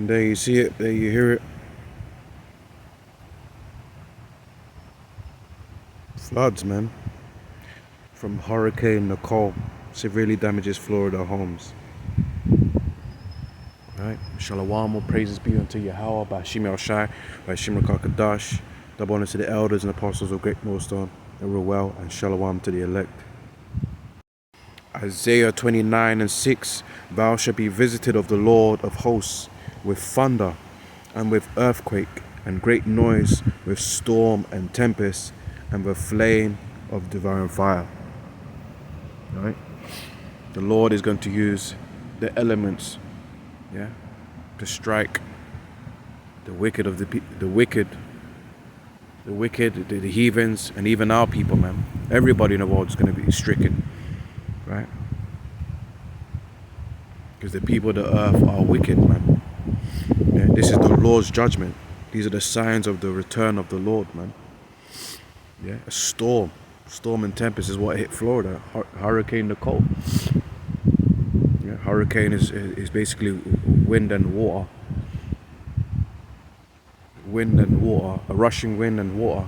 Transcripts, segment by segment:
And there you see it, there you hear it. Floods, man. From Hurricane Nicole severely damages Florida homes. Right? Shalom, all praises be unto Yahweh, by Shim El Shai, by Shim Kakadash. Double honor to the elders and apostles of Great Millstone, and well, and shalom to the elect. Isaiah 29:6. Thou shalt be visited of the Lord of hosts with thunder and with earthquake and great noise, with storm and tempest and the flame of devouring fire. Right? The Lord is going to use the elements, yeah, to strike the wicked of the wicked, the heathens, and even our people, man. Everybody in the world is going to be stricken, right? Because the people of the earth are wicked, man. Yeah, this is the Lord's judgment. These are the signs of the return of the Lord, man. Yeah, a storm and tempest is what hit Florida. Hurricane Nicole. Yeah, hurricane is basically wind and water. A rushing wind and water,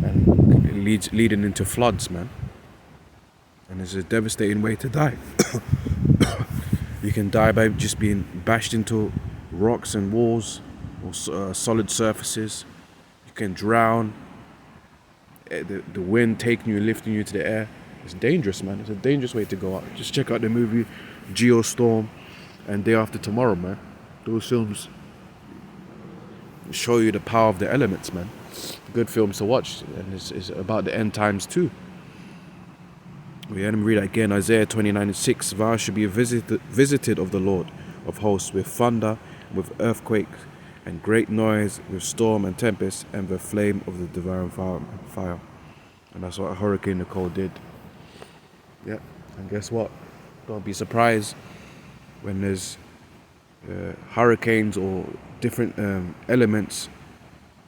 and it leading into floods, man. And it's a devastating way to die. You can die by just being bashed into rocks and walls or solid surfaces. You can drown. The wind taking you, lifting you to the air. It's dangerous, man. It's a dangerous way to go out. Just check out the movie Geostorm and Day After Tomorrow, man. Those films show you the power of the elements, man. Good films to watch, and it's about the end times too. Let me read that again. Isaiah 29:6. Thou shalt be visited of the Lord of hosts with thunder, with earthquake, and great noise, with storm and tempest, and the flame of the devouring fire. And that's what Hurricane Nicole did. Yeah. And guess what? Don't be surprised when there's hurricanes or different elements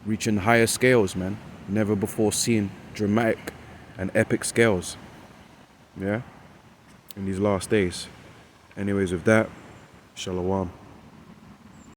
reaching higher scales, man. Never before seen dramatic and epic scales. Yeah, in these last days. Anyways, with that, shalom.